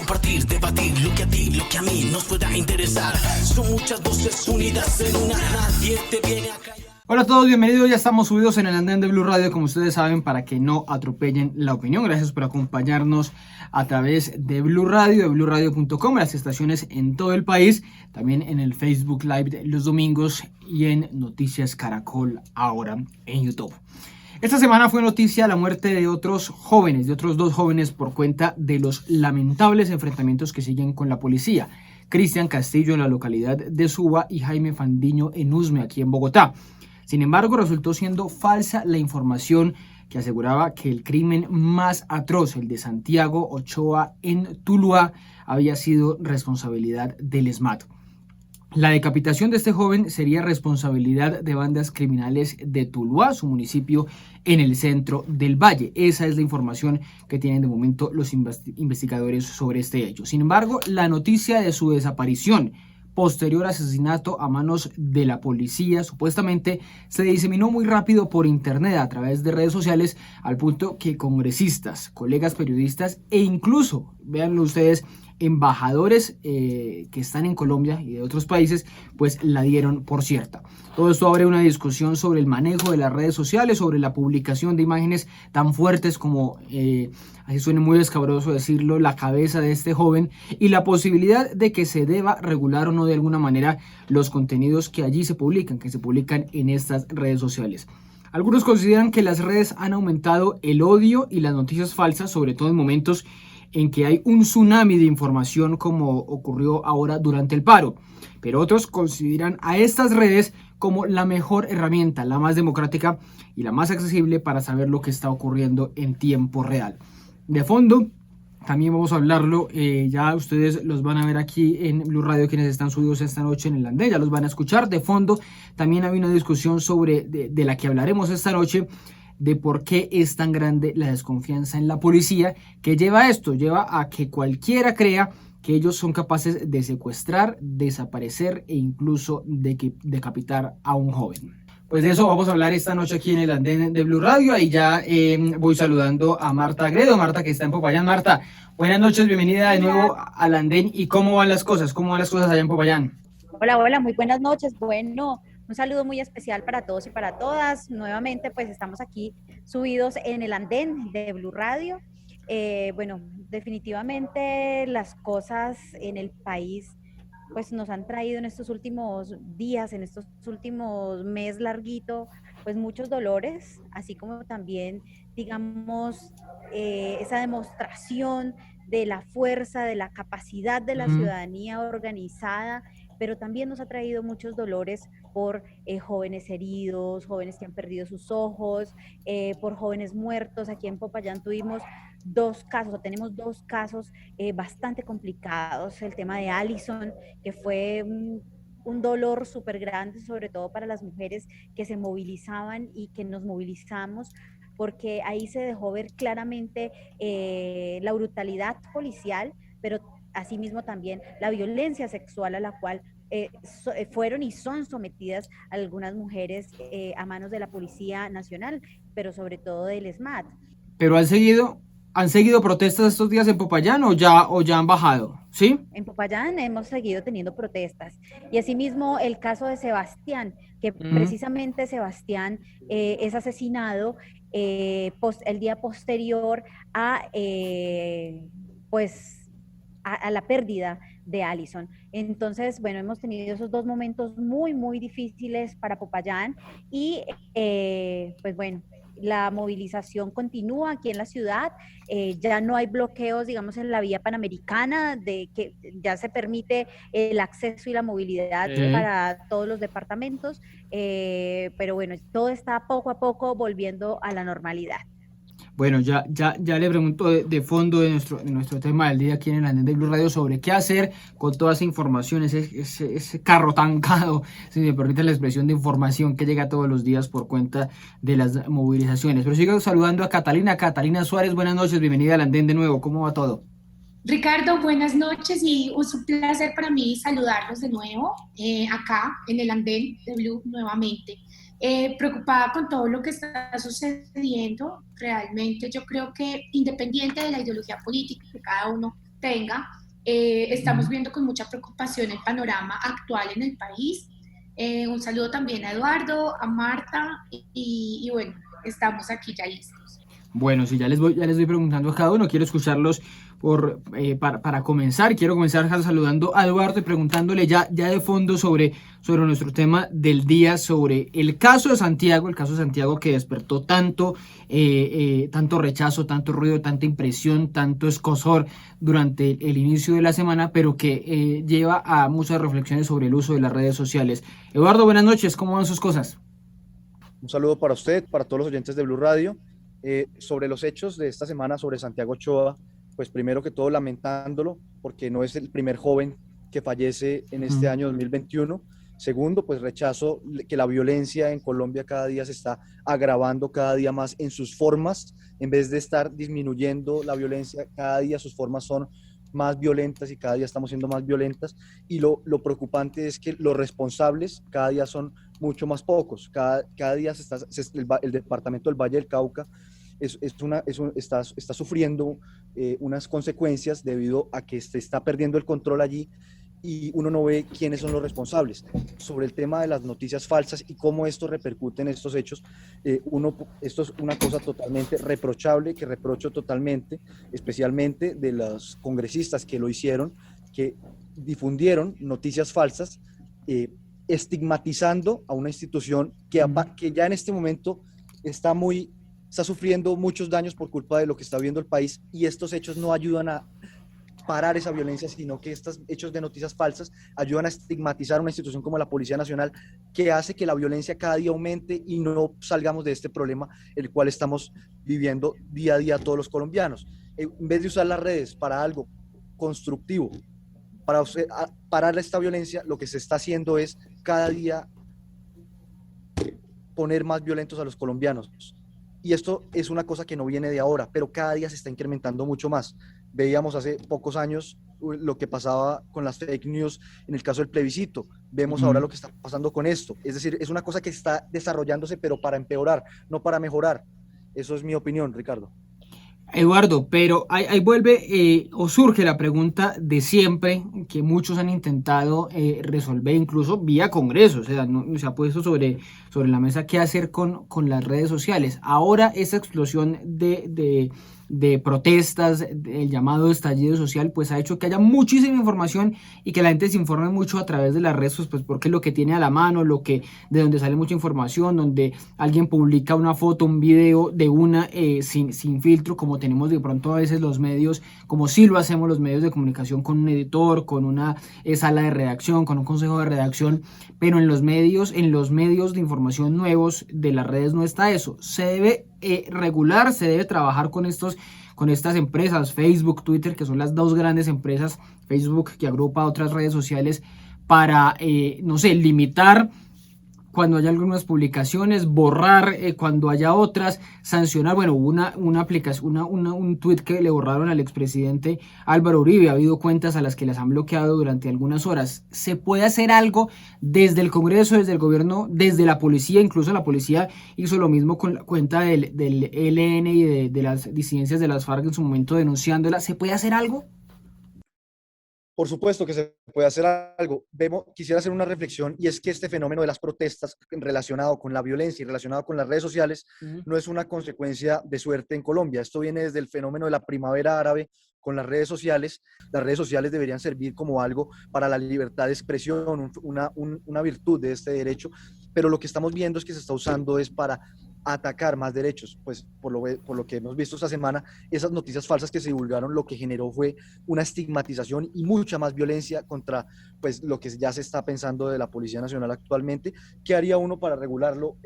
compartir, debatir lo que a ti, lo que a mí nos pueda interesar. Son muchas voces unidas en una, nadie te viene a callar. Hola a todos, bienvenidos, ya estamos subidos en el andén de Blue Radio, como ustedes saben, para que no atropellen la opinión. Gracias por acompañarnos a través de Blue Radio, de BlueRadio.com, las estaciones en todo el país, también en el Facebook Live los domingos y en Noticias Caracol ahora en YouTube. Esta semana fue noticia la muerte de otros dos jóvenes por cuenta de los lamentables enfrentamientos que siguen con la policía. Cristian Castillo en la localidad de Suba y Jaime Fandiño en Usme, aquí en Bogotá. Sin embargo, resultó siendo falsa la información que aseguraba que el crimen más atroz, el de Santiago Ochoa en Tuluá, había sido responsabilidad del ESMAD. La decapitación de este joven sería responsabilidad de bandas criminales de Tuluá, su municipio en el centro del valle. Esa es la información que tienen de momento los investigadores sobre este hecho. Sin embargo, la noticia de su desaparición, posterior asesinato a manos de la policía, supuestamente se diseminó muy rápido por internet a través de redes sociales, al punto que congresistas, colegas periodistas e incluso, véanlo ustedes, embajadores que están en Colombia y de otros países, pues la dieron por cierta. Todo esto abre una discusión sobre el manejo de las redes sociales, sobre la publicación de imágenes tan fuertes como, así suene muy escabroso decirlo, la cabeza de este joven, y la posibilidad de que se deba regular o no de alguna manera los contenidos que allí se publican, en estas redes sociales. Algunos consideran que las redes han aumentado el odio y las noticias falsas, sobre todo en momentos en que hay un tsunami de información como ocurrió ahora durante el paro. Pero otros consideran a estas redes como la mejor herramienta, la más democrática y la más accesible para saber lo que está ocurriendo en tiempo real. De fondo, también vamos a hablarlo, ya ustedes los van a ver aquí en Blue Radio, quienes están subidos esta noche en el andén, ya los van a escuchar. De fondo, también hay una discusión de la que hablaremos esta noche, de por qué es tan grande la desconfianza en la policía, que lleva a que cualquiera crea que ellos son capaces de secuestrar, desaparecer e incluso de decapitar a un joven. Pues de eso vamos a hablar esta noche aquí en el andén de Blue Radio. Ahí ya voy saludando a Marta Agredo, Marta que está en Popayán. Marta, buenas noches, bienvenida de nuevo al andén. ¿Y cómo van las cosas? ¿Cómo van las cosas allá en Popayán? Hola, muy buenas noches. Bueno, un saludo muy especial para todos y para todas. Nuevamente, pues estamos aquí subidos en el andén de Blue Radio. Bueno, definitivamente las cosas en el país pues nos han traído en estos últimos días, en estos últimos mes larguito, pues muchos dolores, así como también, digamos, esa demostración de la fuerza, de la capacidad de la ciudadanía organizada, pero también nos ha traído muchos dolores por jóvenes heridos, jóvenes que han perdido sus ojos, por jóvenes muertos. Aquí en Popayán tuvimos tenemos dos casos bastante complicados. El tema de Allison, que fue un dolor súper grande, sobre todo para las mujeres que se movilizaban y que nos movilizamos, porque ahí se dejó ver claramente la brutalidad policial, pero asimismo también la violencia sexual a la cual fueron y son sometidas algunas mujeres a manos de la Policía Nacional, pero sobre todo del ESMAD. Pero han seguido protestas estos días en Popayán o ya han bajado, ¿sí? En Popayán hemos seguido teniendo protestas. Y asimismo el caso de Sebastián, que precisamente Sebastián es asesinado el día posterior a la pérdida de Allison. Entonces, bueno, hemos tenido esos dos momentos muy, muy difíciles para Popayán y pues bueno, la movilización continúa aquí en la ciudad, ya no hay bloqueos, digamos, en la vía panamericana, de que ya se permite el acceso y la movilidad para todos los departamentos, pero bueno, todo está poco a poco volviendo a la normalidad. Bueno, ya le pregunto de fondo de nuestro tema del día aquí en el andén de Blue Radio sobre qué hacer con toda esa información, ese carro tancado, si me permite la expresión, de información que llega todos los días por cuenta de las movilizaciones. Pero sigo saludando a Catalina Suárez, buenas noches, bienvenida al andén de nuevo, ¿cómo va todo? Ricardo, buenas noches y es un placer para mí saludarlos de nuevo acá en el andén de Blue nuevamente. Preocupada con todo lo que está sucediendo, realmente yo creo que independiente de la ideología política que cada uno tenga. Estamos viendo con mucha preocupación el panorama actual en el país. Un saludo también a Eduardo, a Marta y bueno, estamos aquí ya listos. Bueno, sí, ya les voy preguntando a cada uno, quiero escucharlos para comenzar. Quiero comenzar saludando a Eduardo y preguntándole ya de fondo sobre nuestro tema del día, sobre el caso de Santiago, que despertó tanto rechazo, tanto ruido, tanta impresión, tanto escozor durante el inicio de la semana, pero que lleva a muchas reflexiones sobre el uso de las redes sociales. Eduardo, buenas noches, ¿cómo van sus cosas? Un saludo para usted, para todos los oyentes de Blue Radio. Sobre los hechos de esta semana sobre Santiago Ochoa, pues primero que todo lamentándolo, porque no es el primer joven que fallece en este año 2021. Segundo, pues rechazo que la violencia en Colombia cada día se está agravando cada día más en sus formas, en vez de estar disminuyendo la violencia, cada día sus formas son más violentas y cada día estamos siendo más violentas. Y lo preocupante es que los responsables cada día son mucho más pocos. Cada día el departamento del Valle del Cauca está sufriendo unas consecuencias debido a que se está perdiendo el control allí y uno no ve quiénes son los responsables. Sobre el tema de las noticias falsas y cómo esto repercute en estos hechos, esto es una cosa totalmente reprochable, que reprocho totalmente, especialmente de los congresistas que lo hicieron, que difundieron noticias falsas, estigmatizando a una institución que ya en este momento está sufriendo muchos daños por culpa de lo que está viendo el país, y estos hechos no ayudan a parar esa violencia, sino que estos hechos de noticias falsas ayudan a estigmatizar una institución como la Policía Nacional, que hace que la violencia cada día aumente y no salgamos de este problema el cual estamos viviendo día a día todos los colombianos. En vez de usar las redes para algo constructivo, para parar esta violencia, lo que se está haciendo es cada día poner más violentos a los colombianos. Y esto es una cosa que no viene de ahora, pero cada día se está incrementando mucho más. Veíamos hace pocos años lo que pasaba con las fake news en el caso del plebiscito. Vemos ahora lo que está pasando con esto. Es decir, es una cosa que está desarrollándose, pero para empeorar, no para mejorar. Eso es mi opinión, Ricardo. Eduardo, pero ahí vuelve o surge la pregunta de siempre que muchos han intentado resolver, incluso vía Congreso. O sea, no se ha puesto sobre la mesa qué hacer con las redes sociales. Ahora esa explosión de protestas, el llamado estallido social, pues ha hecho que haya muchísima información y que la gente se informe mucho a través de las redes, pues porque es lo que tiene a la mano, de donde sale mucha información, donde alguien publica una foto, un video sin filtro, como tenemos de pronto a veces los medios, como sí lo hacemos los medios de comunicación, con un editor, con una sala de redacción, con un consejo de redacción, pero en los medios de información nuevos de las redes no está eso. Se debe regular, se debe trabajar con estas empresas, Facebook, Twitter, que son las dos grandes empresas, Facebook que agrupa otras redes sociales, para, limitar cuando haya algunas publicaciones, borrar cuando haya otras, sancionar. Bueno, hubo una aplicación, un tweet que le borraron al expresidente Álvaro Uribe. Ha habido cuentas a las que las han bloqueado durante algunas horas. ¿Se puede hacer algo desde el Congreso, desde el gobierno, desde la policía? Incluso la policía hizo lo mismo con la cuenta del ELN y de las disidencias de las FARC en su momento, denunciándola. ¿Se puede hacer algo? Por supuesto que se puede hacer algo. Quisiera hacer una reflexión, y es que este fenómeno de las protestas relacionado con la violencia y relacionado con las redes sociales no es una consecuencia de suerte en Colombia. Esto viene desde el fenómeno de la primavera árabe con las redes sociales. Las redes sociales deberían servir como algo para la libertad de expresión, una virtud de este derecho, pero lo que estamos viendo es que se está usando es para atacar más derechos. Pues por lo que hemos visto esta semana, esas noticias falsas que se divulgaron, lo que generó fue una estigmatización y mucha más violencia contra pues lo que ya se está pensando de la Policía Nacional actualmente. ¿Qué haría uno para regularlo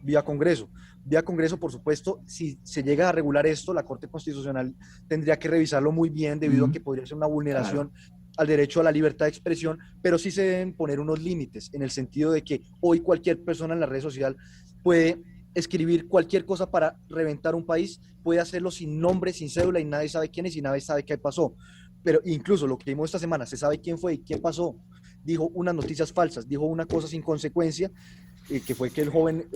vía Congreso? Vía Congreso, por supuesto, si se llega a regular esto, la Corte Constitucional tendría que revisarlo muy bien, debido a que podría ser una vulneración al derecho a la libertad de expresión, pero sí se deben poner unos límites, en el sentido de que hoy cualquier persona en la red social puede escribir cualquier cosa para reventar un país, puede hacerlo sin nombre, sin cédula, y nadie sabe quién es y nadie sabe qué pasó. Pero incluso lo que vimos esta semana, se sabe quién fue y qué pasó. Dijo unas noticias falsas, dijo una cosa sin consecuencia, que fue que el joven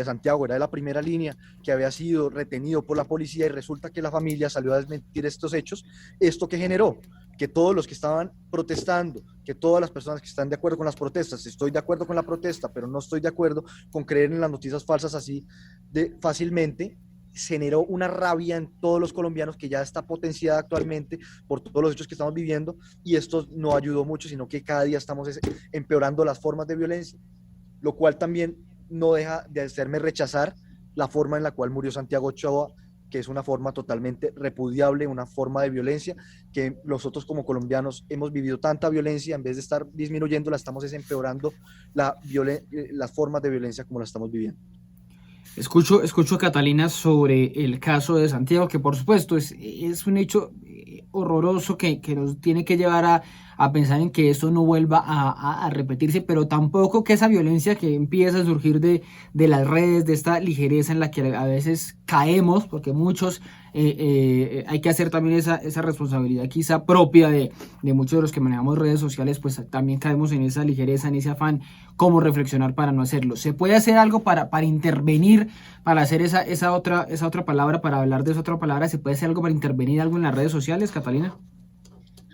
Santiago era de la primera línea, que había sido retenido por la policía, y resulta que la familia salió a desmentir estos hechos. ¿Esto qué generó? Que todos los que estaban protestando, que todas las personas que están de acuerdo con las protestas, estoy de acuerdo con la protesta, pero no estoy de acuerdo con creer en las noticias falsas así de fácilmente, generó una rabia en todos los colombianos que ya está potenciada actualmente por todos los hechos que estamos viviendo, y esto no ayudó mucho, sino que cada día estamos empeorando las formas de violencia, lo cual también no deja de hacerme rechazar la forma en la cual murió Santiago Ochoa, que es una forma totalmente repudiable, una forma de violencia que nosotros como colombianos hemos vivido tanta violencia, en vez de estar disminuyendo, estamos empeorando las formas de violencia como la estamos viviendo. Escucho a Catalina sobre el caso de Santiago, que por supuesto es un hecho horroroso que nos tiene que llevar a pensar en que esto no vuelva a repetirse, pero tampoco que esa violencia que empieza a surgir de las redes, de esta ligereza en la que a veces caemos, porque muchos hay que hacer también esa responsabilidad quizá propia de muchos de los que manejamos redes sociales, pues también caemos en esa ligereza, en ese afán, cómo reflexionar para no hacerlo. ¿Se puede hacer algo para intervenir, para hacer esa otra palabra, para hablar de esa otra palabra? ¿Se puede hacer algo para intervenir algo en las redes sociales, Catalina?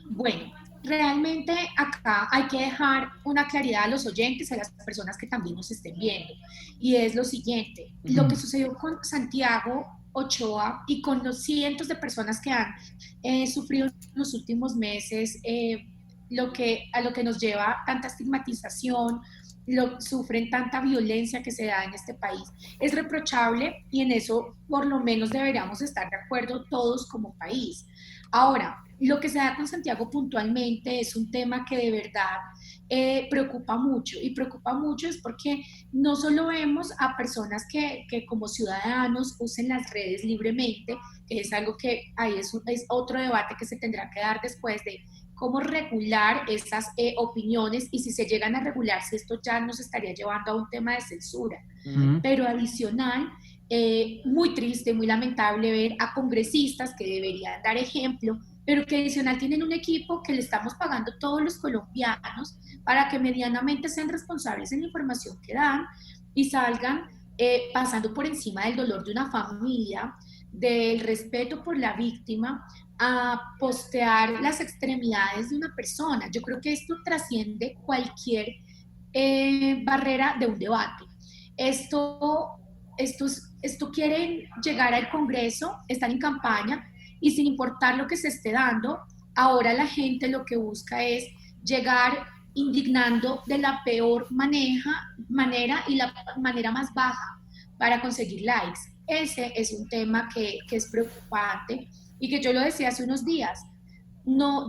Bueno, realmente acá hay que dejar una claridad a los oyentes, a las personas que también nos estén viendo, y es lo siguiente: lo que sucedió con Santiago Ochoa y con los cientos de personas que han sufrido en los últimos meses, a lo que nos lleva tanta estigmatización, sufren tanta violencia que se da en este país, es reprochable, y en eso por lo menos deberíamos estar de acuerdo todos como país. Ahora, lo que se da con Santiago puntualmente es un tema que de verdad preocupa mucho, y preocupa mucho es porque no solo vemos a personas que como ciudadanos usen las redes libremente, que es algo que ahí es otro debate que se tendrá que dar después, de cómo regular esas opiniones, y si se llegan a regular, si esto ya nos estaría llevando a un tema de censura. Pero adicional, muy triste, muy lamentable ver a congresistas que deberían dar ejemplo, pero que adicional tienen un equipo que le estamos pagando todos los colombianos para que medianamente sean responsables en la información que dan y salgan pasando por encima del dolor de una familia, del respeto por la víctima, a postear las extremidades de una persona. Yo creo que esto trasciende cualquier barrera de un debate. Esto quieren llegar al Congreso, están en campaña, y sin importar lo que se esté dando, ahora la gente lo que busca es llegar indignando de la peor manera y la manera más baja para conseguir likes. Ese es un tema que es preocupante, y que yo lo decía hace unos días: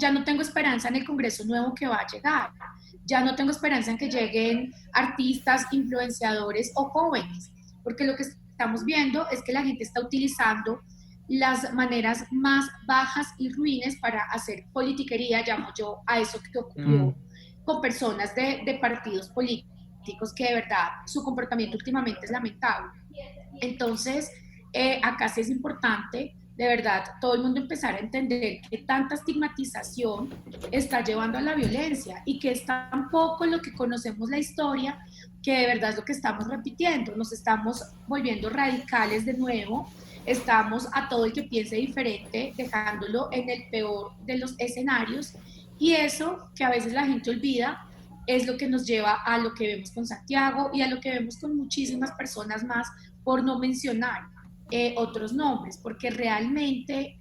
ya no tengo esperanza en el Congreso nuevo que va a llegar, ya no tengo esperanza en que lleguen artistas, influenciadores o jóvenes, porque lo que estamos viendo es que la gente está utilizando las maneras más bajas y ruines para hacer politiquería, llamo yo a eso que ocurrió con personas de partidos políticos, que de verdad su comportamiento últimamente es lamentable. Entonces, acá sí es importante, de verdad, todo el mundo empezar a entender que tanta estigmatización está llevando a la violencia, y que es tan poco lo que conocemos la historia, que de verdad es lo que estamos repitiendo. Nos estamos volviendo radicales de nuevo, estamos a todo el que piense diferente dejándolo en el peor de los escenarios, y eso que a veces la gente olvida es lo que nos lleva a lo que vemos con Santiago y a lo que vemos con muchísimas personas más, por no mencionar otros nombres, porque realmente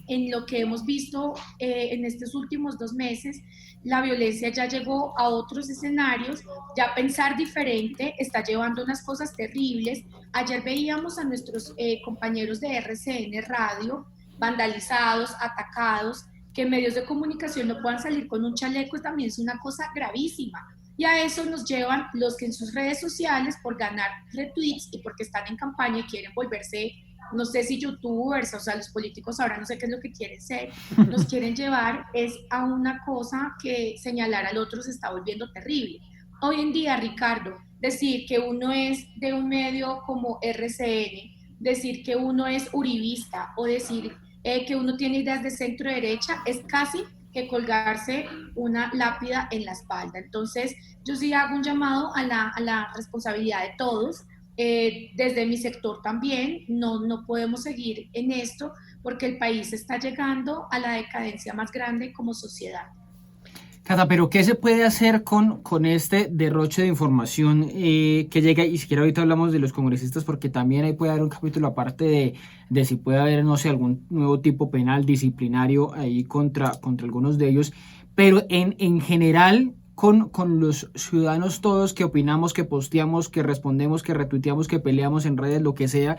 en lo que hemos visto en estos últimos 2 meses, la violencia ya llegó a otros escenarios, ya pensar diferente está llevando unas cosas terribles. Ayer veíamos a nuestros compañeros de RCN Radio vandalizados, atacados, que medios de comunicación no puedan salir con un chaleco también es una cosa gravísima. Y a eso nos llevan los que en sus redes sociales, por ganar retweets y porque están en campaña y quieren volverse, no sé si youtubers, o sea, los políticos ahora no sé qué es lo que quieren ser, nos quieren llevar es a una cosa que señalar al otro se está volviendo terrible. Hoy en día, Ricardo, decir que uno es de un medio como RCN, decir que uno es uribista o decir que uno tiene ideas de centro derecha es casi que colgarse una lápida en la espalda. Entonces, yo sí hago un llamado a la responsabilidad de todos, desde mi sector también. No podemos seguir en esto porque el país está llegando a la decadencia más grande como sociedad. Cata, pero ¿qué se puede hacer con este derroche de información que llega? Y siquiera ahorita hablamos de los congresistas, porque también ahí puede haber un capítulo aparte de si puede haber, no sé, algún nuevo tipo penal disciplinario ahí contra algunos de ellos. Pero en general, con los ciudadanos todos que opinamos, que posteamos, que respondemos, que retuiteamos, que peleamos en redes, lo que sea,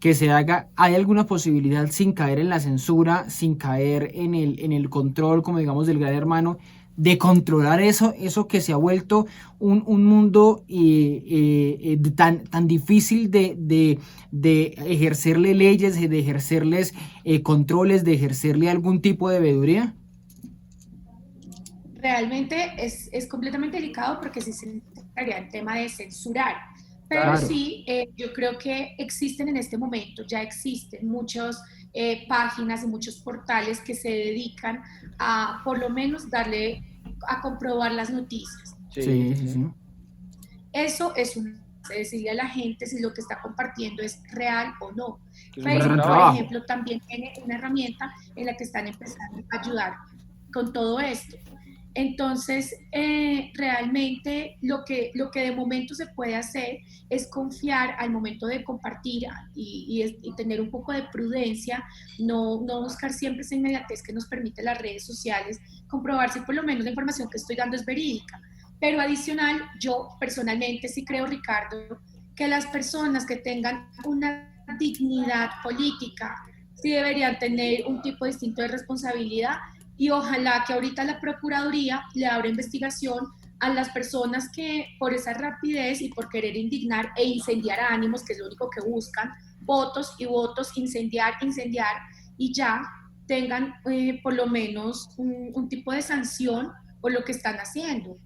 que se haga, ¿hay alguna posibilidad, sin caer en la censura, sin caer en el control, como digamos, del gran hermano, de controlar eso que se ha vuelto un mundo tan difícil de ejercerle leyes, de ejercerles controles, de ejercerle algún tipo de veeduría? Realmente es completamente delicado porque sí se entraría en tema de censurar. Pero Claro. sí, yo creo que existen en este momento, ya existen muchas páginas y muchos portales que se dedican a por lo menos darle a comprobar las noticias. Sí. Eso es decirle a la gente si lo que está compartiendo es real o no. Es un gran Facebook, por trabajo. ejemplo, también tiene una herramienta en la que están empezando a ayudar con todo esto. Entonces, realmente lo que de momento se puede hacer es confiar al momento de compartir y tener un poco de prudencia, no buscar siempre esa inmediatez que nos permite las redes sociales, comprobar si por lo menos la información que estoy dando es verídica. Pero adicional, yo personalmente sí creo, Ricardo, que las personas que tengan una dignidad política sí deberían tener un tipo distinto de responsabilidad. Y ojalá que ahorita la Procuraduría le abra investigación a las personas que por esa rapidez y por querer indignar e incendiar ánimos, que es lo único que buscan, votos y votos, incendiar, y ya tengan por lo menos un tipo de sanción por lo que están haciendo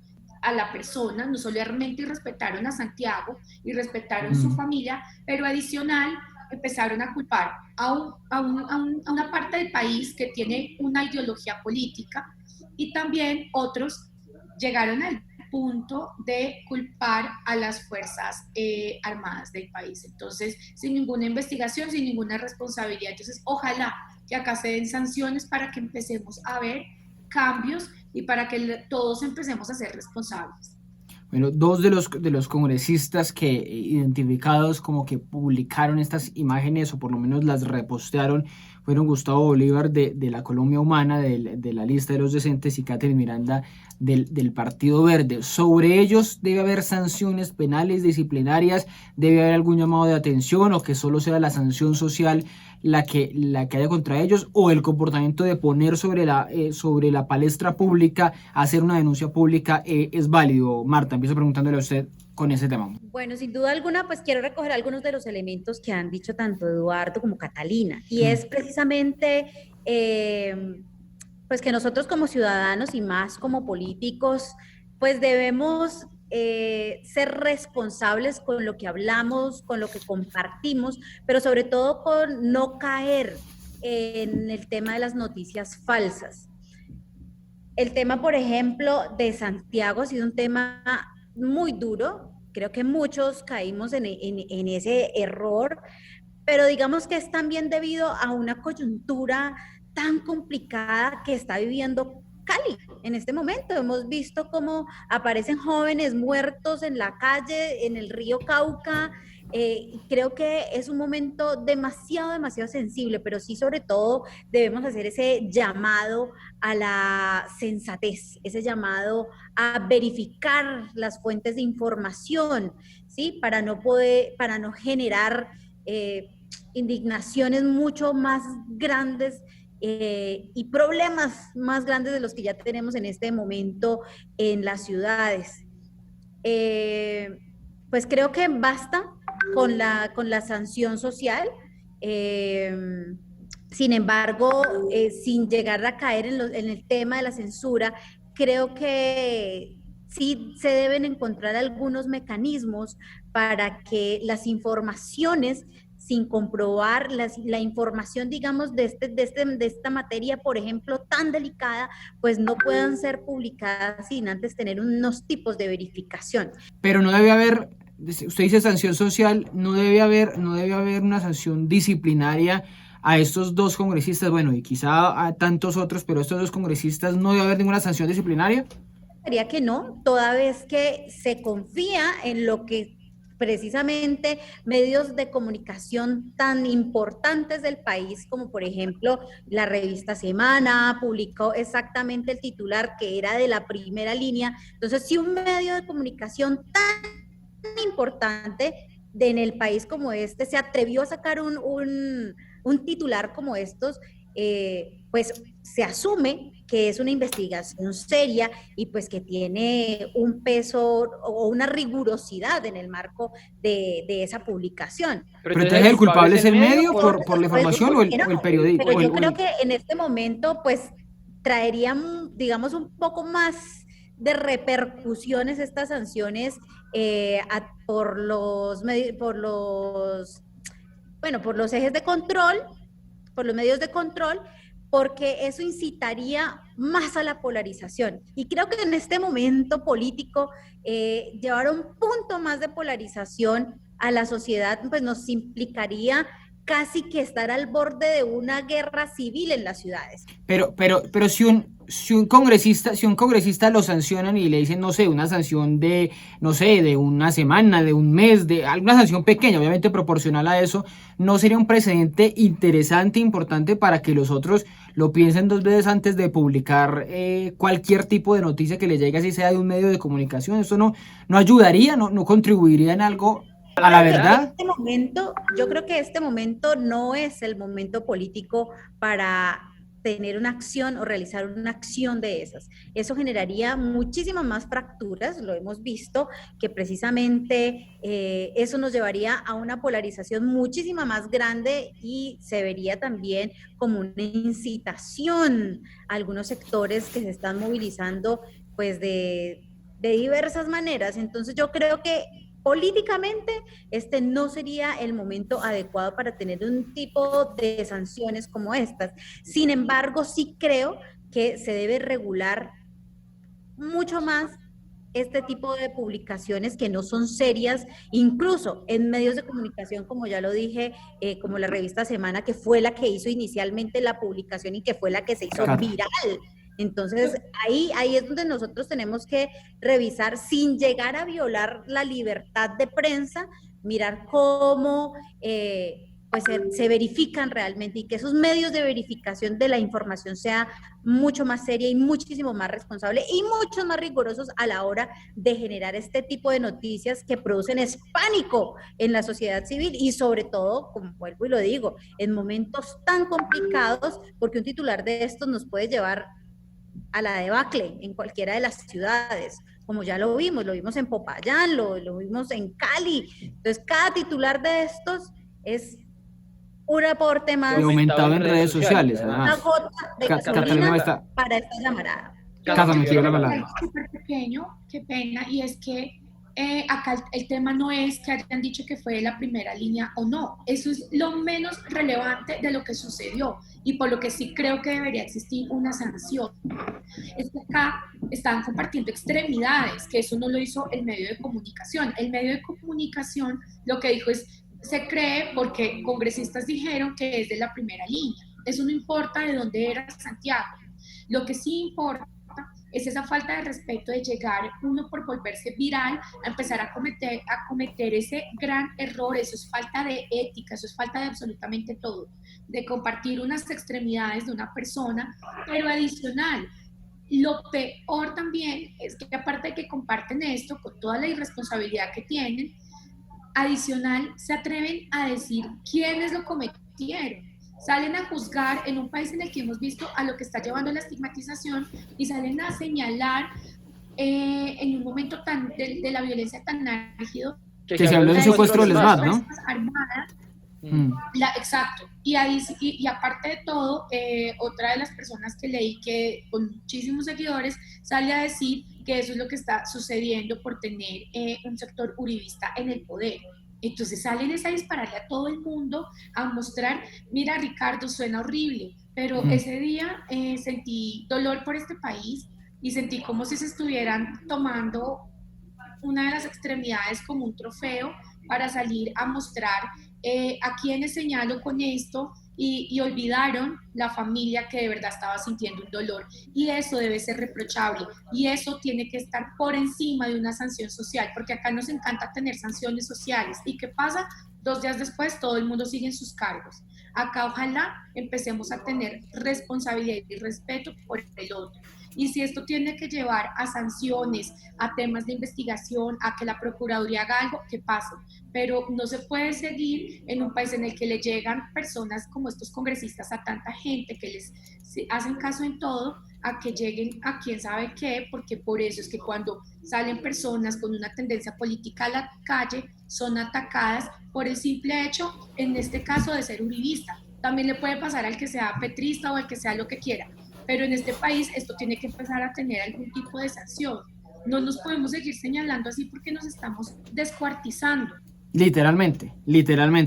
a la persona. No solamente respetaron a Santiago y respetaron su familia, pero adicional empezaron a culpar a una parte del país que tiene una ideología política, y también otros llegaron al punto de culpar a las fuerzas armadas del país. Entonces, sin ninguna investigación, sin ninguna responsabilidad. Entonces, ojalá que acá se den sanciones para que empecemos a ver cambios y para que todos empecemos a ser responsables. Bueno, dos de los congresistas que identificados como que publicaron estas imágenes o por lo menos las repostearon fueron Gustavo Bolívar de la Colombia Humana, de la lista de los decentes, y Catherine Miranda del Partido Verde. Sobre ellos debe haber sanciones penales, disciplinarias, debe haber algún llamado de atención, o que solo sea la sanción social la que haya contra ellos, o el comportamiento de poner sobre la palestra pública, hacer una denuncia pública, es válido. Marta, empiezo preguntándole a usted con ese tema. Bueno, sin duda alguna, pues quiero recoger algunos de los elementos que han dicho tanto Eduardo como Catalina, y es precisamente pues que nosotros como ciudadanos y más como políticos, pues debemos ser responsables con lo que hablamos, con lo que compartimos, pero sobre todo con no caer en el tema de las noticias falsas. El tema, por ejemplo, de Santiago ha sido un tema muy duro. Creo que muchos caímos en ese error, pero digamos que es también debido a una coyuntura tan complicada que está viviendo Cali en este momento. Hemos visto cómo aparecen jóvenes muertos en la calle, en el río Cauca. Creo que es un momento demasiado sensible, pero sí, sobre todo, debemos hacer ese llamado a la sensatez, ese llamado a verificar las fuentes de información, ¿sí? Para no generar indignaciones mucho más grandes y problemas más grandes de los que ya tenemos en este momento en las ciudades. Pues creo que basta con la sanción social. Sin embargo, sin llegar a caer en el tema de la censura, creo que sí se deben encontrar algunos mecanismos para que las informaciones sin comprobar la información, digamos, de esta materia, por ejemplo, tan delicada, pues no puedan ser publicadas sin antes tener unos tipos de verificación. Pero no debe haber, usted dice sanción social, no debe haber una sanción disciplinaria a estos dos congresistas, bueno, y quizá a tantos otros, pero a estos dos congresistas no debe haber ninguna sanción disciplinaria. Diría que no, toda vez que se confía en lo que precisamente medios de comunicación tan importantes del país, como por ejemplo la revista Semana, publicó exactamente el titular que era de la primera línea. Entonces, si un medio de comunicación tan importante en el país como este se atrevió a sacar un titular como estos, pues se asume que es una investigación seria y pues que tiene un peso o una rigurosidad en el marco de esa publicación. Pero entonces el culpable es el medio por la información o el periódico. Pero yo creo que en este momento pues traería, digamos, un poco más de repercusiones estas sanciones por los ejes de control, por los medios de control, porque eso incitaría más a la polarización. Y creo que en este momento político, llevar un punto más de polarización a la sociedad, pues nos implicaría casi que estar al borde de una guerra civil en las ciudades. Pero si un congresista lo sancionan y le dicen, no sé, una sanción de, no sé, de una semana, de un mes, de alguna sanción pequeña, obviamente proporcional a eso, ¿no sería un precedente interesante, importante para que los otros lo piensen dos veces antes de publicar cualquier tipo de noticia que les llegue, así sea de un medio de comunicación? ¿Eso no ayudaría, no contribuiría en algo a la verdad? Yo creo que este momento no es el momento político para tener una acción o realizar una acción de esas. Eso generaría muchísimas más fracturas, lo hemos visto, que precisamente eso nos llevaría a una polarización muchísima más grande y se vería también como una incitación a algunos sectores que se están movilizando pues de diversas maneras. Entonces yo creo que políticamente, este no sería el momento adecuado para tener un tipo de sanciones como estas. Sin embargo, sí creo que se debe regular mucho más este tipo de publicaciones que no son serias, incluso en medios de comunicación, como ya lo dije, como la revista Semana, que fue la que hizo inicialmente la publicación y que fue la que se hizo viral. Entonces, ahí es donde nosotros tenemos que revisar, sin llegar a violar la libertad de prensa, mirar cómo pues se verifican realmente y que esos medios de verificación de la información sea mucho más seria y muchísimo más responsable y mucho más rigurosos a la hora de generar este tipo de noticias que producen pánico en la sociedad civil y sobre todo, como vuelvo y lo digo, en momentos tan complicados, porque un titular de estos nos puede llevar a la debacle en cualquiera de las ciudades, como ya lo vimos en Popayán, lo vimos en Cali. Entonces, cada titular de estos es un aporte más. Y aumentado en redes sociales. Una gota de gasolina para esta llamarada. Casa, me quiero la palabra. Es súper pequeño, qué pena, y es que acá el tema no es que hayan dicho que fue la primera línea o no, eso es lo menos relevante de lo que sucedió y por lo que sí creo que debería existir una sanción. Es que acá están compartiendo extremidades, que eso no lo hizo el medio de comunicación. El medio de comunicación lo que dijo es, se cree porque congresistas dijeron que es de la primera línea. Eso no importa de dónde era Santiago. Lo que sí importa es esa falta de respeto de llegar uno por volverse viral a empezar a cometer ese gran error. Eso es falta de ética, eso es falta de absolutamente todo, de compartir unas extremidades de una persona, pero adicional. Lo peor también es que aparte de que comparten esto con toda la irresponsabilidad que tienen, adicional se atreven a decir quiénes lo cometieron. Salen a juzgar en un país en el que hemos visto a lo que está llevando la estigmatización y salen a señalar en un momento de la violencia tan álgido. Que se habló de secuestro del SMAT, ¿no? Armadas. Exacto. Y aparte de todo, otra de las personas que leí que con muchísimos seguidores sale a decir que eso es lo que está sucediendo por tener un sector uribista en el poder. Entonces salen a dispararle a todo el mundo, a mostrar, mira Ricardo, suena horrible, pero ese día sentí dolor por este país y sentí como si se estuvieran tomando una de las extremidades como un trofeo para salir a mostrar a quienes señalo con esto y olvidaron la familia que de verdad estaba sintiendo un dolor. Y eso debe ser reprochable y eso tiene que estar por encima de una sanción social, porque acá nos encanta tener sanciones sociales. ¿Y qué pasa? 2 días después todo el mundo sigue en sus cargos. Acá ojalá empecemos a tener responsabilidad y respeto por el otro. Y si esto tiene que llevar a sanciones, a temas de investigación, a que la Procuraduría haga algo, que pase. Pero no se puede seguir en un país en el que le llegan personas como estos congresistas a tanta gente que les hacen caso en todo, a que lleguen a quién sabe qué, porque por eso es que cuando salen personas con una tendencia política a la calle, son atacadas por el simple hecho, en este caso, de ser uribista. También le puede pasar al que sea petrista o al que sea lo que quiera. Pero en este país esto tiene que empezar a tener algún tipo de sanción. No nos podemos seguir señalando así porque nos estamos descuartizando. Literalmente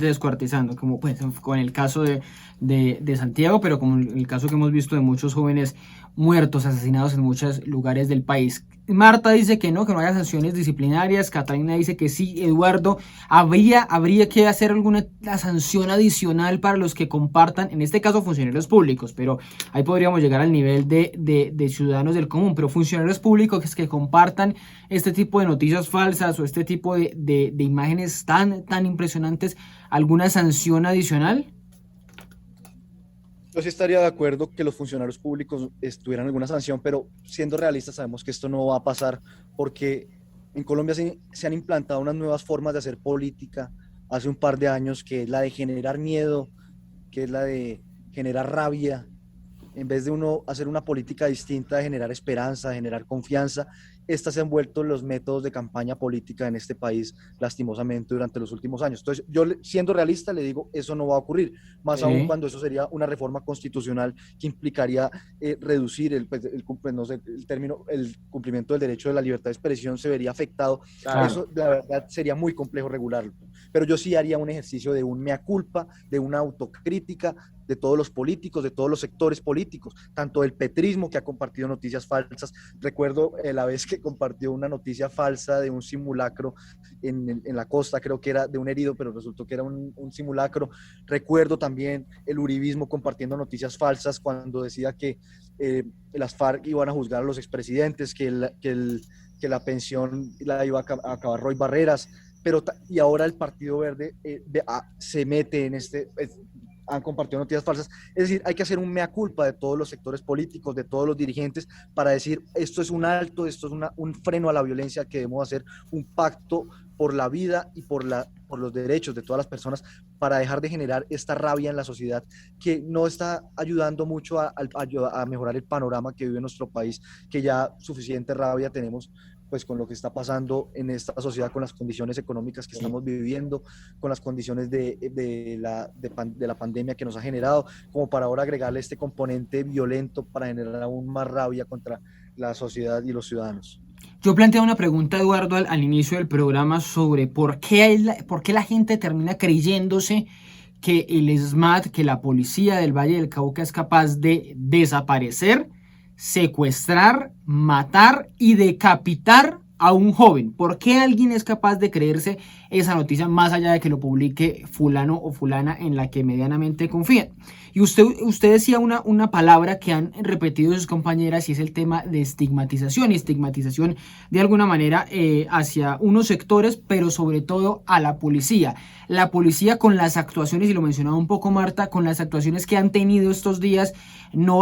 descuartizando, como pues con el caso de Santiago, pero como el caso que hemos visto de muchos jóvenes muertos, asesinados en muchos lugares del país. Marta dice que no haya sanciones disciplinarias. Catalina dice que sí. Eduardo, habría que hacer alguna sanción adicional para los que compartan, en este caso funcionarios públicos, pero ahí podríamos llegar al nivel de ciudadanos del común, pero funcionarios públicos que compartan este tipo de noticias falsas o este tipo de imágenes tan impresionantes, ¿alguna sanción adicional? Yo sí estaría de acuerdo que los funcionarios públicos tuvieran alguna sanción, pero siendo realistas sabemos que esto no va a pasar porque en Colombia se han implantado unas nuevas formas de hacer política hace un par de años, que es la de generar miedo, que es la de generar rabia, en vez de uno hacer una política distinta de generar esperanza, de generar confianza. Estas se han vuelto los métodos de campaña política en este país, lastimosamente, durante los últimos años. Entonces, yo, siendo realista, le digo, eso no va a ocurrir, más aún cuando eso sería una reforma constitucional que implicaría reducir el cumplimiento del derecho de la libertad de expresión, se vería afectado. Claro. Eso, la verdad, sería muy complejo regularlo. Pero yo sí haría un ejercicio de un mea culpa, de una autocrítica, de todos los políticos, de todos los sectores políticos, tanto el petrismo, que ha compartido noticias falsas. Recuerdo la vez que compartió una noticia falsa de un simulacro en la costa, creo que era de un herido, pero resultó que era un simulacro. Recuerdo también el uribismo compartiendo noticias falsas cuando decía que las FARC iban a juzgar a los expresidentes, que la pensión la iba a acabar Roy Barreras, y ahora el Partido Verde se mete en han compartido noticias falsas. Es decir, hay que hacer un mea culpa de todos los sectores políticos, de todos los dirigentes, para decir, esto es un alto, esto es un freno a la violencia, que debemos hacer un pacto por la vida y por los derechos de todas las personas, para dejar de generar esta rabia en la sociedad que no está ayudando mucho a mejorar el panorama que vive nuestro país, que ya suficiente rabia tenemos pues con lo que está pasando en esta sociedad, con las condiciones económicas que estamos viviendo, con las condiciones de la pandemia que nos ha generado, como para ahora agregarle este componente violento para generar aún más rabia contra la sociedad y los ciudadanos. Yo planteé una pregunta, Eduardo, al inicio del programa sobre por qué la gente termina creyéndose que el SMAT, que la policía del Valle del Cauca es capaz de desaparecer, secuestrar, matar y decapitar a un joven. ¿Por qué alguien es capaz de creerse esa noticia más allá de que lo publique fulano o fulana en la que medianamente confían? Y usted decía una palabra que han repetido sus compañeras, y es el tema de estigmatización, y estigmatización de alguna manera hacia unos sectores, pero sobre todo a la policía. La policía, con las actuaciones, y lo mencionaba un poco Marta, con las actuaciones que han tenido estos días, no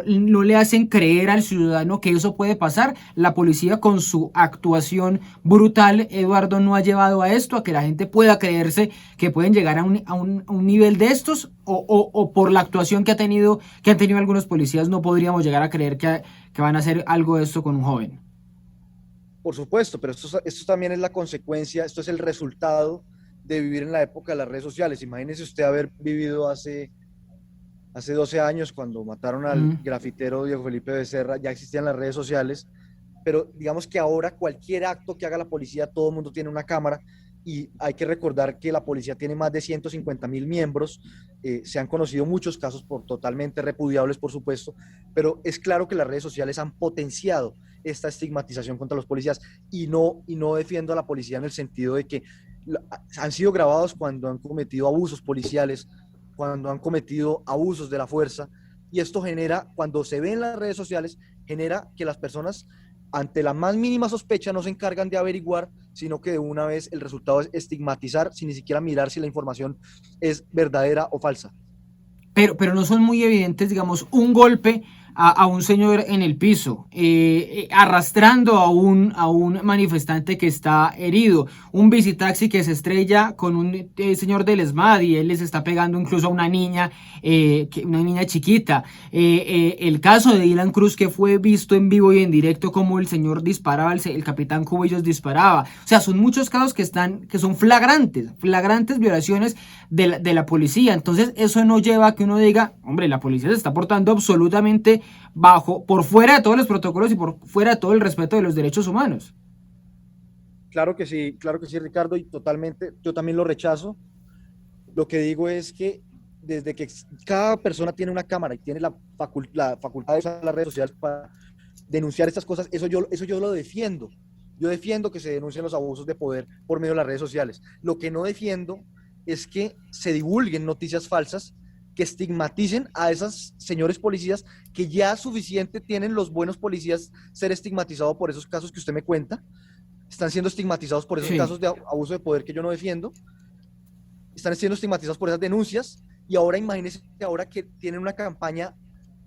le hacen creer al ciudadano que eso puede pasar. La policía, con su actuación brutal, Eduardo, no ha llevado a esto, a que la gente pueda creerse que pueden llegar a un nivel de estos, o por la actuación que han tenido algunos policías no podríamos llegar a creer que van a hacer algo de esto con un joven. Por supuesto, pero esto también es la consecuencia, esto es el resultado de vivir en la época de las redes sociales. Imagínese usted haber vivido hace 12 años, cuando mataron al grafitero Diego Felipe Becerra, ya existían las redes sociales, pero digamos que ahora cualquier acto que haga la policía, todo el mundo tiene una cámara, y hay que recordar que la policía tiene más de 150.000 miembros, se han conocido muchos casos por totalmente repudiables, por supuesto, pero es claro que las redes sociales han potenciado esta estigmatización contra los policías y no defiendo a la policía en el sentido de que han sido grabados cuando han cometido abusos policiales, cuando han cometido abusos de la fuerza, y esto genera, cuando se ve en las redes sociales, genera que las personas ante la más mínima sospecha no se encargan de averiguar, sino que de una vez el resultado es estigmatizar sin ni siquiera mirar si la información es verdadera o falsa. Pero no son muy evidentes, digamos, un golpe a un señor en el piso, arrastrando a un manifestante que está herido, un bicitaxi que se estrella con un señor del ESMAD y él les está pegando incluso a una niña chiquita, el caso de Dylan Cruz, que fue visto en vivo y en directo como el señor disparaba, el capitán Cubillos disparaba, o sea, son muchos casos que son flagrantes violaciones de la policía. Entonces eso no lleva a que uno diga, hombre, la policía se está portando absolutamente por fuera de todos los protocolos y por fuera de todo el respeto de los derechos humanos. Claro que sí, Ricardo, y totalmente, yo también lo rechazo. Lo que digo es que desde que cada persona tiene una cámara y tiene la facultad de usar las redes sociales para denunciar estas cosas, eso yo lo defiendo. Yo defiendo que se denuncien los abusos de poder por medio de las redes sociales. Lo que no defiendo es que se divulguen noticias falsas que estigmaticen a esos señores policías, que ya suficiente tienen los buenos policías ser estigmatizados por esos casos que usted me cuenta. Están siendo estigmatizados por esos casos de abuso de poder que yo no defiendo. Están siendo estigmatizados por esas denuncias, y ahora imagínense ahora que tienen una campaña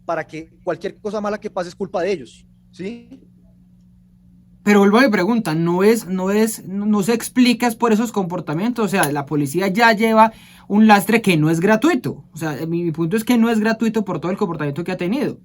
para que cualquier cosa mala que pase es culpa de ellos, ¿sí? Pero vuelvo a mi pregunta, no se explica por esos comportamientos. O sea, la policía ya lleva un lastre que no es gratuito. O sea, mi punto es que no es gratuito por todo el comportamiento que ha tenido.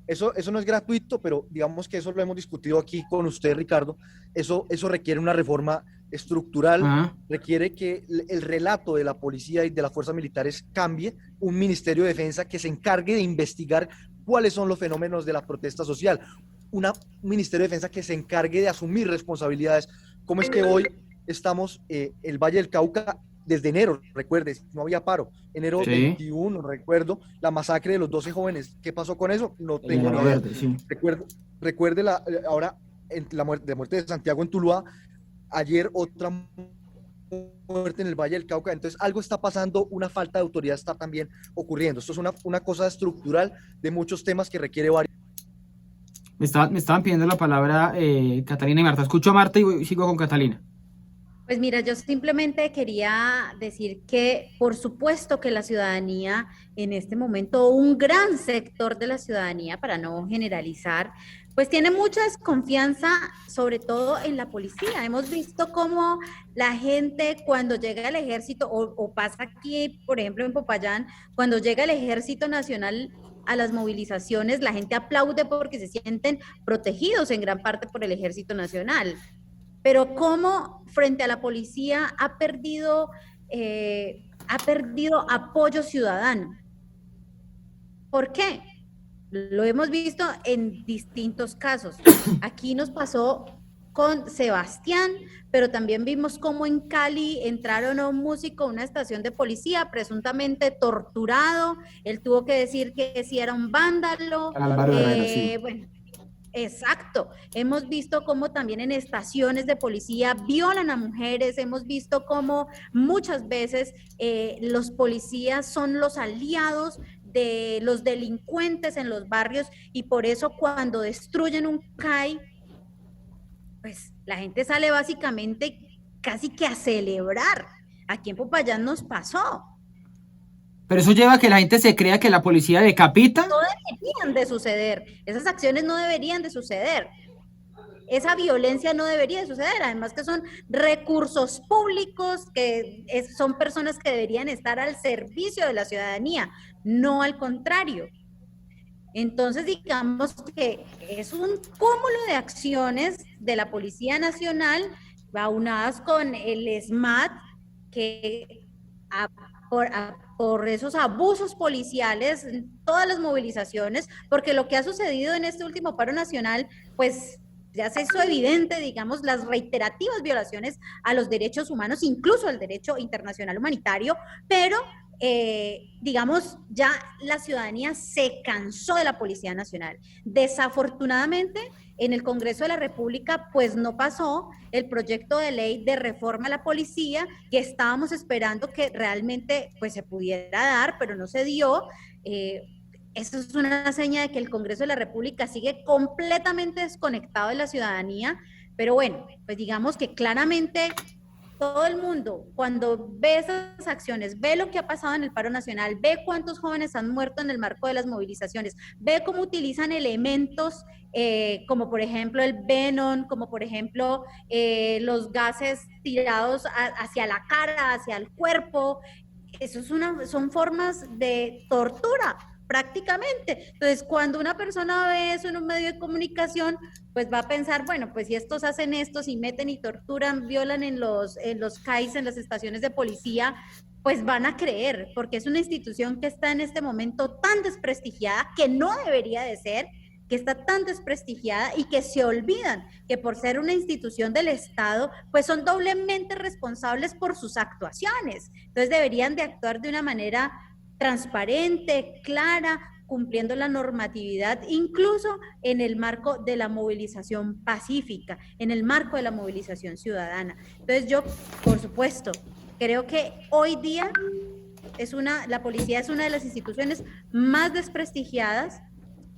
Eso no es gratuito, pero digamos que eso lo hemos discutido aquí con usted, Ricardo. Eso requiere una reforma estructural, requiere que el relato de la policía y de las fuerzas militares cambie, un Ministerio de Defensa que se encargue de investigar cuáles son los fenómenos de la protesta social, un Ministerio de Defensa que se encargue de asumir responsabilidades. ¿Cómo es que hoy estamos el Valle del Cauca desde enero? Recuerde, no había paro. Enero 21, recuerdo la masacre de los 12 jóvenes. ¿Qué pasó con eso? No tengo ni idea. Recuerde ahora la muerte de Santiago en Tuluá. Ayer otra muerte en el Valle del Cauca. Entonces algo está pasando, una falta de autoridad está también ocurriendo. Esto es una cosa estructural de muchos temas que requiere varios. Me estaban pidiendo la palabra Catalina y Marta. Escucho a Marta y sigo con Catalina. Pues mira, yo simplemente quería decir que por supuesto que la ciudadanía en este momento, un gran sector de la ciudadanía, para no generalizar, pues tiene mucha desconfianza, sobre todo en la policía. Hemos visto cómo la gente cuando llega el ejército, o pasa aquí, por ejemplo, en Popayán, cuando llega el Ejército Nacional a las movilizaciones, la gente aplaude porque se sienten protegidos en gran parte por el Ejército Nacional. Pero cómo frente a la policía ha perdido apoyo ciudadano. ¿Por qué? Lo hemos visto en distintos casos. Aquí nos pasó con Sebastián, pero también vimos cómo en Cali entraron a un músico a una estación de policía presuntamente torturado. Él tuvo que decir que sí era un vándalo. Bueno, exacto. Hemos visto cómo también en estaciones de policía violan a mujeres. Hemos visto cómo muchas veces los policías son los aliados de los delincuentes en los barrios, y por eso cuando destruyen un CAI, pues la gente sale básicamente casi que a celebrar. Aquí en Popayán nos pasó. Pero eso lleva a que la gente se crea que la policía decapita. No deberían de suceder. Esas acciones no deberían de suceder. Esa violencia no debería de suceder. Además que son recursos públicos, que son personas que deberían estar al servicio de la ciudadanía, no al contrario. Entonces, digamos que es un cúmulo de acciones de la Policía Nacional aunadas con el ESMAD, que por esos abusos policiales en todas las movilizaciones, porque lo que ha sucedido en este último paro nacional, pues ya se hizo evidente, digamos, las reiterativas violaciones a los derechos humanos, incluso al derecho internacional humanitario, pero digamos, ya la ciudadanía se cansó de la Policía Nacional. Desafortunadamente, en el Congreso de la República, pues no pasó el proyecto de ley de reforma a la policía que estábamos esperando que realmente pues se pudiera dar, pero no se dio. Eso es una seña de que el Congreso de la República sigue completamente desconectado de la ciudadanía, pero bueno, pues digamos que claramente todo el mundo, cuando ve esas acciones, ve lo que ha pasado en el paro nacional, ve cuántos jóvenes han muerto en el marco de las movilizaciones, ve cómo utilizan elementos como por ejemplo el Venom, como por ejemplo los gases tirados hacia la cara, hacia el cuerpo. Eso son formas de tortura prácticamente. Entonces, cuando una persona ve eso en un medio de comunicación, pues va a pensar, bueno, pues si estos hacen esto, si meten y torturan, violan en los CAIs, en las estaciones de policía, pues van a creer, porque es una institución que está en este momento tan desprestigiada, que no debería de ser, que está tan desprestigiada y que se olvidan que por ser una institución del Estado, pues son doblemente responsables por sus actuaciones. Entonces deberían de actuar de una manera transparente, clara, cumpliendo la normatividad, incluso en el marco de la movilización pacífica, en el marco de la movilización ciudadana. Entonces yo, por supuesto, creo que hoy día la policía es una de las instituciones más desprestigiadas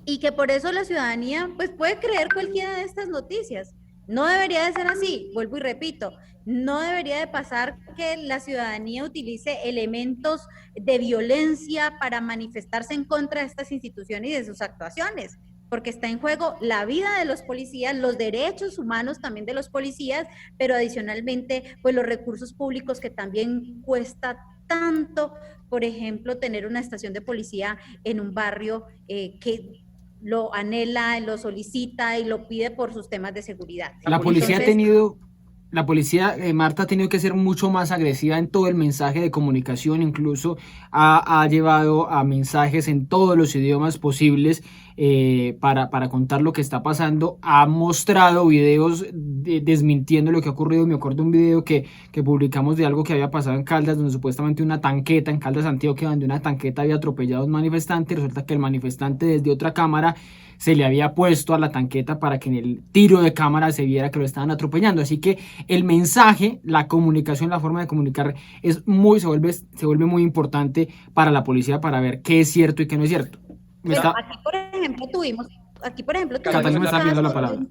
y que por eso la ciudadanía pues puede creer cualquiera de estas noticias. No debería de ser así, vuelvo y repito, no debería de pasar que la ciudadanía utilice elementos de violencia para manifestarse en contra de estas instituciones y de sus actuaciones, porque está en juego la vida de los policías, los derechos humanos también de los policías, pero adicionalmente pues los recursos públicos que también cuesta tanto, por ejemplo, tener una estación de policía en un barrio que lo anhela, lo solicita y lo pide por sus temas de seguridad. La policía ha tenido, Marta, ha tenido que ser mucho más agresiva en todo el mensaje de comunicación, incluso ha llevado a mensajes en todos los idiomas posibles para contar lo que está pasando. Ha mostrado videos desmintiendo lo que ha ocurrido. Me acuerdo un video que publicamos de algo que había pasado en Caldas, donde supuestamente una tanqueta, en Caldas, Antioquia, donde una tanqueta había atropellado a un manifestante. Resulta que el manifestante desde otra cámara se le había puesto a la tanqueta para que en el tiro de cámara se viera que lo estaban atropellando. Así que el mensaje, la comunicación, la forma de comunicar se vuelve muy importante para la policía para ver qué es cierto y qué no es cierto. Aquí, por ejemplo, tuvimos Catalina me está pidiendo la palabra.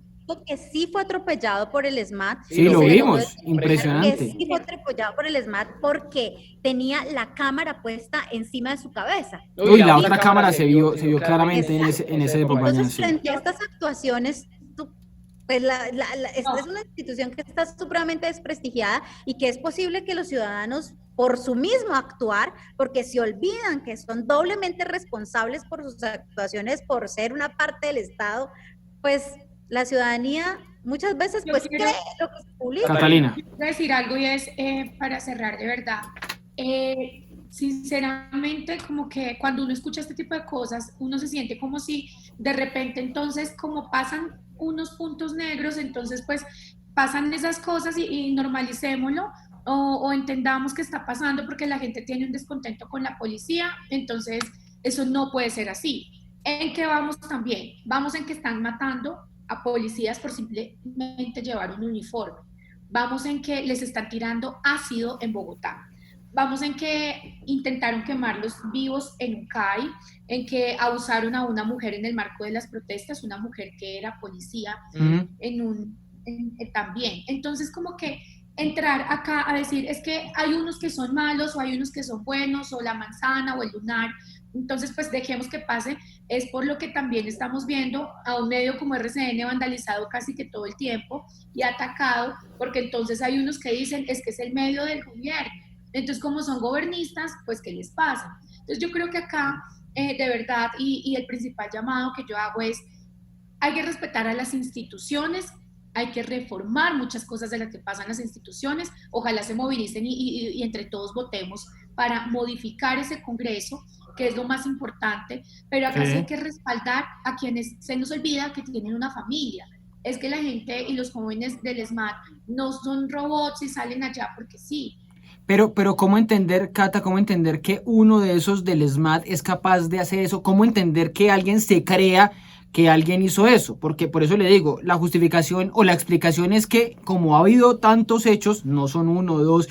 Que sí fue atropellado por el SMAT. Sí, lo vimos, impresionante. Que sí fue atropellado por el SMAT porque tenía la cámara puesta encima de su cabeza. Uy, la otra cámara se vio claramente en ese acompañamiento. Entonces, frente a estas actuaciones, pues esta es una institución que está supremamente desprestigiada y que es posible que los ciudadanos, por su mismo actuar, porque se olvidan que son doblemente responsables por sus actuaciones, por ser una parte del Estado, pues la ciudadanía muchas veces pues cree lo que se publica. Catalina. Quiero decir algo y es, para cerrar de verdad, sinceramente como que cuando uno escucha este tipo de cosas, uno se siente como si de repente entonces como pasan unos puntos negros, entonces pues pasan esas cosas y normalicémoslo o entendamos que está pasando porque la gente tiene un descontento con la policía, entonces eso no puede ser así. ¿En qué vamos también? Vamos en que están matando a policías por simplemente llevar un uniforme. Vamos en que les están tirando ácido en Bogotá. Vamos en que intentaron quemarlos vivos en un CAI, en que abusaron a una mujer en el marco de las protestas, una mujer que era policía también. Entonces, como que entrar acá a decir, es que hay unos que son malos o hay unos que son buenos, o la manzana o el lunar, entonces pues dejemos que pase, es por lo que también estamos viendo a un medio como RCN vandalizado casi que todo el tiempo y atacado, porque entonces hay unos que dicen, es que es el medio del gobierno, entonces como son gobernistas, pues ¿qué les pasa? Entonces yo creo que acá, de verdad, y el principal llamado que yo hago es, hay que respetar a las instituciones, hay que reformar muchas cosas de las que pasan en las instituciones, ojalá se movilicen y entre todos votemos para modificar ese Congreso, que es lo más importante, pero acá sí hay que respaldar a quienes se nos olvida que tienen una familia, es que la gente y los jóvenes del SMAT no son robots y salen allá porque sí. Pero ¿cómo entender, Cata, cómo entender que uno de esos del SMAT es capaz de hacer eso? ¿Cómo entender que alguien se crea que alguien hizo eso? Porque por eso le digo, la justificación o la explicación es que como ha habido tantos hechos, no son uno o dos,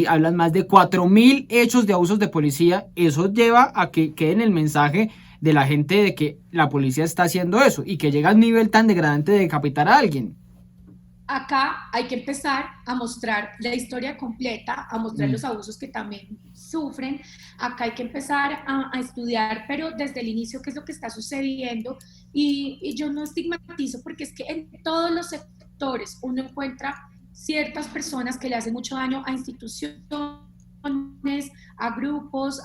hablan más de 4.000 hechos de abusos de policía, eso lleva a que quede en el mensaje de la gente de que la policía está haciendo eso y que llega a un nivel tan degradante de decapitar a alguien. Acá hay que empezar a mostrar la historia completa, a mostrar los abusos que también sufren. Acá hay que empezar a estudiar, pero desde el inicio, qué es lo que está sucediendo. Y yo no estigmatizo, porque es que en todos los sectores uno encuentra ciertas personas que le hacen mucho daño a instituciones, a grupos,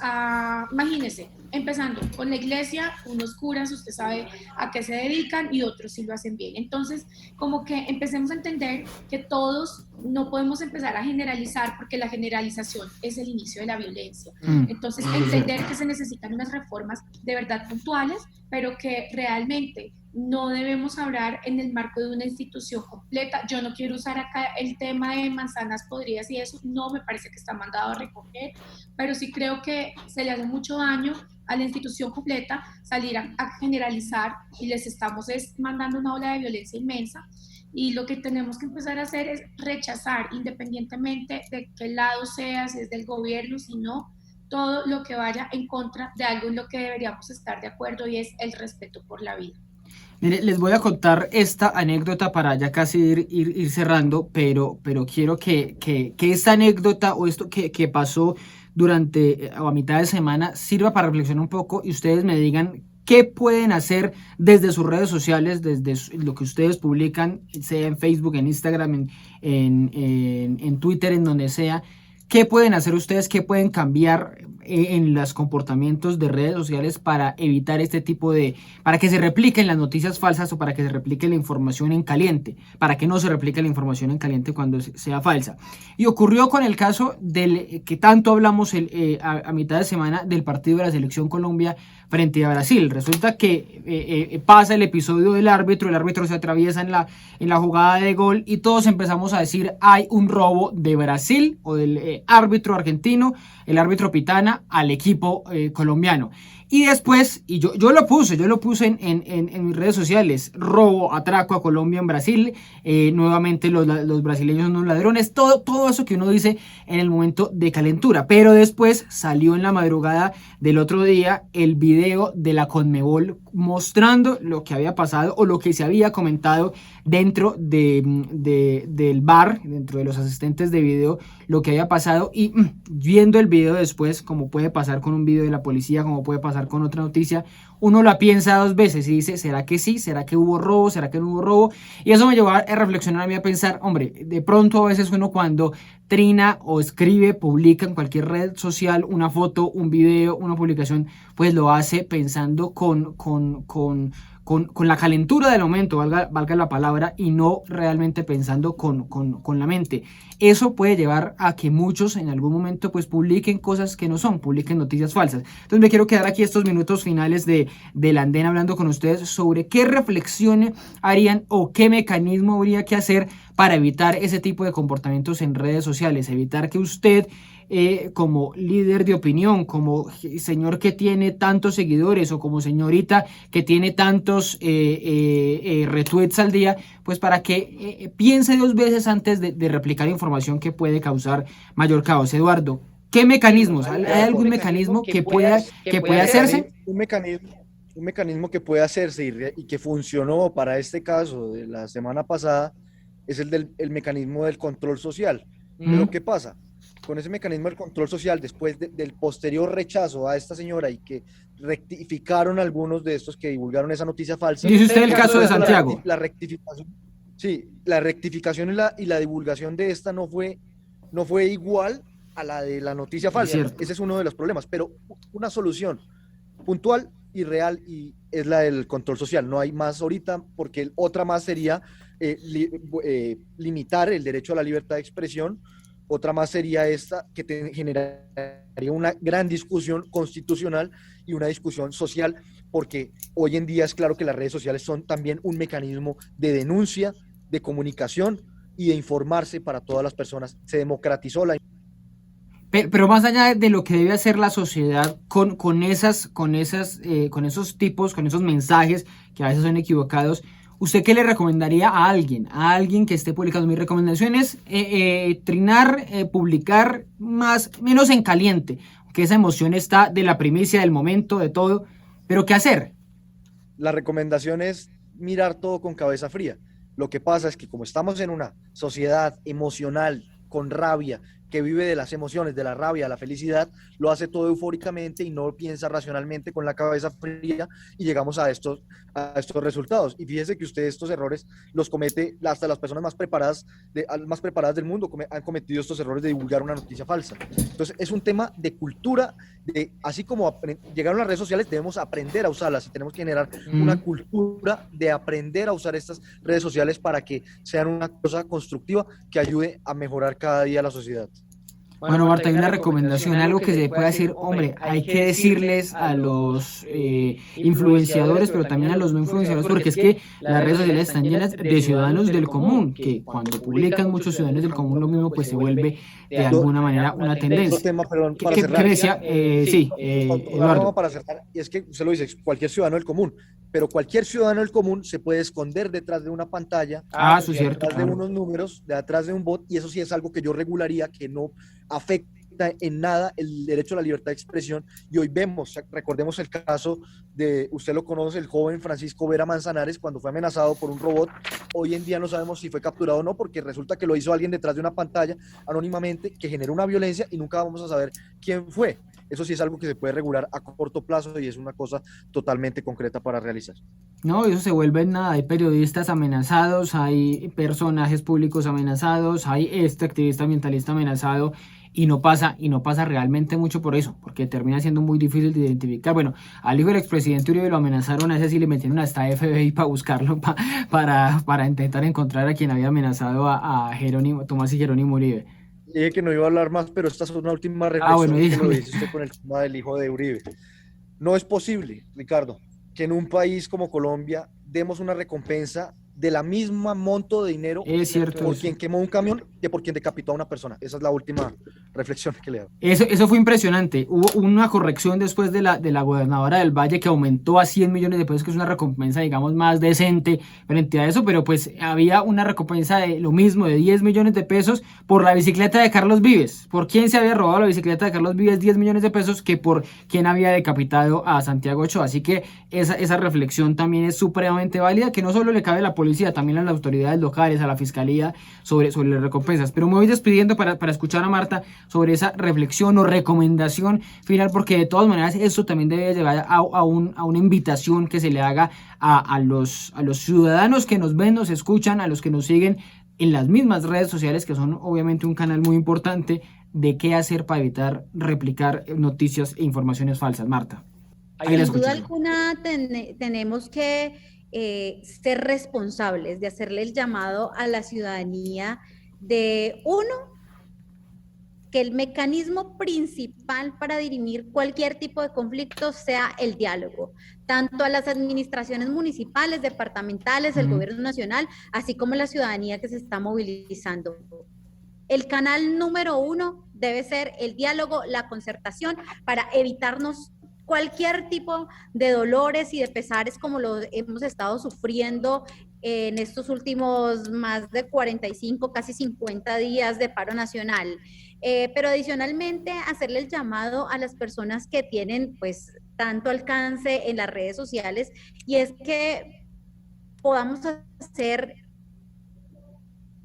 imagínense, empezando con la iglesia, unos curas, usted sabe a qué se dedican y otros sí lo hacen bien. Entonces, como que empecemos a entender que todos no podemos empezar a generalizar porque la generalización es el inicio de la violencia. Entonces, entender que se necesitan unas reformas de verdad puntuales, pero que realmente no debemos hablar en el marco de una institución completa. Yo no quiero usar acá el tema de manzanas podridas y eso, no me parece que está mandado a recoger, pero sí creo que se le hace mucho daño a la institución completa salir a generalizar y les estamos mandando una ola de violencia inmensa. Y lo que tenemos que empezar a hacer es rechazar, independientemente de qué lado sea, si es del gobierno, si no, todo lo que vaya en contra de algo en lo que deberíamos estar de acuerdo, y es el respeto por la vida. Mire, les voy a contar esta anécdota para ya casi ir cerrando, pero quiero que esta anécdota o esto que pasó durante o a mitad de semana sirva para reflexionar un poco y ustedes me digan qué pueden hacer desde sus redes sociales, desde lo que ustedes publican, sea en Facebook, en Instagram, en Twitter, en donde sea. ¿Qué pueden hacer ustedes? ¿Qué pueden cambiar en los comportamientos de redes sociales para evitar este tipo para que se repliquen las noticias falsas o para que se replique la información en caliente, para que no se replique la información en caliente cuando sea falsa? Y ocurrió con el caso del que tanto hablamos a mitad de semana del partido de la Selección Colombia frente a Brasil. Resulta que pasa el episodio del árbitro, el árbitro se atraviesa en la jugada de gol y todos empezamos a decir hay un robo de Brasil o del árbitro argentino, el árbitro Pitana, al equipo colombiano. Y después, y yo lo puse en mis redes sociales, robo, atraco a Colombia en Brasil, nuevamente los brasileños son unos ladrones, todo eso que uno dice en el momento de calentura. Pero después salió en la madrugada del otro día el video de la Conmebol mostrando lo que había pasado o lo que se había comentado dentro del bar, dentro de los asistentes de video, lo que había pasado, y viendo el video después, como puede pasar con un video de la policía, como puede pasar con otra noticia, uno la piensa dos veces y dice, ¿será que sí? ¿Será que hubo robo? ¿Será que no hubo robo? Y eso me llevó a reflexionar a mí, a pensar, hombre, de pronto a veces uno cuando trina o escribe, publica en cualquier red social una foto, un video, una publicación, pues lo hace pensando con la calentura del momento, valga la palabra, y no realmente pensando con la mente. Eso puede llevar a que muchos en algún momento pues publiquen cosas que no son, publiquen noticias falsas. Entonces me quiero quedar aquí estos minutos finales del andén hablando con ustedes sobre qué reflexiones harían o qué mecanismo habría que hacer para evitar ese tipo de comportamientos en redes sociales, evitar que usted como líder de opinión, como señor que tiene tantos seguidores o como señorita que tiene tantos retweets al día, pues para que piense dos veces antes de replicar información que puede causar mayor caos. Eduardo, ¿qué mecanismos? ¿Hay algún mecanismo que pueda hacerse? Un mecanismo que puede hacerse y que funcionó para este caso de la semana pasada es el mecanismo del control social. Pero ¿qué pasa? Con ese mecanismo del control social, después del posterior rechazo a esta señora y que rectificaron algunos de estos que divulgaron esa noticia falsa. Dice usted el caso de Santiago. La rectificación, sí, la rectificación y la divulgación de esta no fue igual a la de la noticia falsa. Ese es uno de los problemas, pero una solución puntual y real y es la del control social. No hay más ahorita, porque otra más sería limitar el derecho a la libertad de expresión. Otra más sería esta, que generaría una gran discusión constitucional y una discusión social porque hoy en día es claro que las redes sociales son también un mecanismo de denuncia, de comunicación y de informarse para todas las personas. Se democratizó la... Pero más allá de lo que debe hacer la sociedad con esos tipos, con esos mensajes que a veces son equivocados, ¿usted qué le recomendaría a alguien? A alguien que esté publicando. Mi recomendación es trinar, publicar menos en caliente, que esa emoción está de la primicia, del momento, de todo. Pero ¿qué hacer? La recomendación es mirar todo con cabeza fría. Lo que pasa es que como estamos en una sociedad emocional, con rabia, que vive de las emociones, de la rabia, de la felicidad, lo hace todo eufóricamente y no piensa racionalmente con la cabeza fría y llegamos a estos resultados. Y fíjese que usted estos errores los comete hasta las personas más preparadas del mundo han cometido estos errores de divulgar una noticia falsa. Entonces es un tema de cultura, así como llegaron las redes sociales, debemos aprender a usarlas y tenemos que generar una cultura de aprender a usar estas redes sociales para que sean una cosa constructiva que ayude a mejorar cada día la sociedad. Bueno, Marta, hay una recomendación, algo que se puede decir, hombre, hay que decirles a los influenciadores, pero también a los no influenciadores, porque es que las redes sociales están llenas de ciudadanos del común, que cuando publican muchos ciudadanos del común lo mismo, pues se vuelve de alguna manera una tendencia. ¿Qué decía? Sí, Eduardo. Para cerrar, y es que usted lo dice, cualquier ciudadano del común, pero cualquier ciudadano del común se puede esconder detrás de una pantalla, eso es cierto, detrás de unos números, detrás de un bot, y eso sí es algo que yo regularía, que no afecta en nada el derecho a la libertad de expresión. Y hoy recordemos el caso de, usted lo conoce, el joven Francisco Vera Manzanares, cuando fue amenazado por un robot. Hoy en día no sabemos si fue capturado o no, porque resulta que lo hizo alguien detrás de una pantalla anónimamente, que generó una violencia y nunca vamos a saber quién fue. Eso sí es algo que se puede regular a corto plazo y es una cosa totalmente concreta para realizar. No, eso se vuelve en nada. Hay periodistas amenazados, hay personajes públicos amenazados, hay activista ambientalista amenazado y no pasa realmente mucho por eso, porque termina siendo muy difícil de identificar. Bueno, al hijo del expresidente Uribe lo amenazaron, a ese sí le metieron hasta FBI para buscarlo, para intentar encontrar a quien había amenazado a Tomás y Jerónimo Uribe. Dije que no iba a hablar más, pero esta es una última reflexión bueno, que lo dice usted con el tema del hijo de Uribe. No es posible, Ricardo, que en un país como Colombia demos una recompensa de la misma monto de dinero por quien quemó un camión que por quien decapitó a una persona. Esa es la última reflexión que le hago. Eso fue impresionante. Hubo una corrección después de la gobernadora del Valle que aumentó a 100 millones de pesos, que es una recompensa, digamos, más decente frente a eso, pero pues había una recompensa de lo mismo, de 10 millones de pesos por la bicicleta de Carlos Vives. ¿Por quién se había robado la bicicleta de Carlos Vives 10 millones de pesos que por quién había decapitado a Santiago Ochoa? Así que esa reflexión también es supremamente válida, que no solo le cabe a la policía, también a las autoridades locales, a la fiscalía, sobre las recompensas. Pero me voy despidiendo para escuchar a Marta sobre esa reflexión o recomendación final, porque de todas maneras esto también debe llevar a una invitación que se le haga a los ciudadanos que nos ven, nos escuchan, a los que nos siguen en las mismas redes sociales, que son obviamente un canal muy importante, de qué hacer para evitar replicar noticias e informaciones falsas. Marta. Sin duda alguna tenemos que ser responsables de hacerle el llamado a la ciudadanía de que el mecanismo principal para dirimir cualquier tipo de conflicto sea el diálogo, tanto a las administraciones municipales, departamentales, el gobierno nacional, así como la ciudadanía que se está movilizando. El canal número 1 debe ser el diálogo, la concertación, para evitarnos cualquier tipo de dolores y de pesares como lo hemos estado sufriendo en estos últimos más de 45, casi 50 días de paro nacional. Pero adicionalmente hacerle el llamado a las personas que tienen pues tanto alcance en las redes sociales, y es que podamos hacer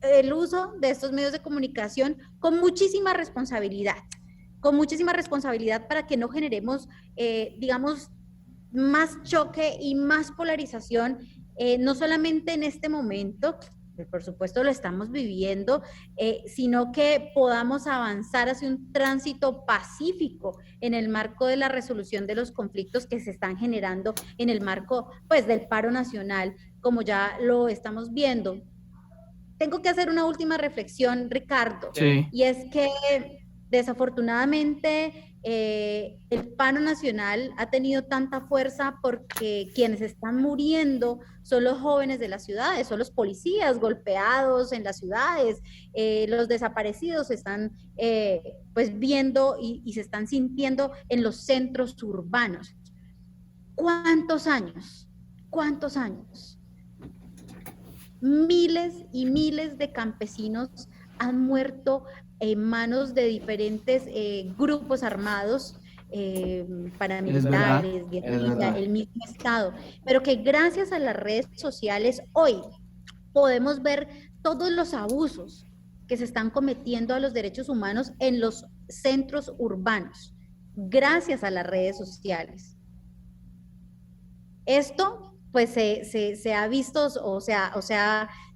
el uso de estos medios de comunicación con muchísima responsabilidad para que no generemos, digamos, más choque y más polarización, no solamente en este momento, que por supuesto lo estamos viviendo, sino que podamos avanzar hacia un tránsito pacífico en el marco de la resolución de los conflictos que se están generando en el marco, pues, del paro nacional, como ya lo estamos viendo. Tengo que hacer una última reflexión, Ricardo, sí. Y es que Desafortunadamente, el paro nacional ha tenido tanta fuerza porque quienes están muriendo son los jóvenes de las ciudades, son los policías golpeados en las ciudades, los desaparecidos se están pues viendo y se están sintiendo en los centros urbanos. ¿Cuántos años? ¿Cuántos años? Miles y miles de campesinos han muerto en manos de diferentes grupos armados, paramilitares, guerrilla, el mismo Estado, pero que gracias a las redes sociales hoy podemos ver todos los abusos que se están cometiendo a los derechos humanos en los centros urbanos, gracias a las redes sociales. Esto pues se ha visto,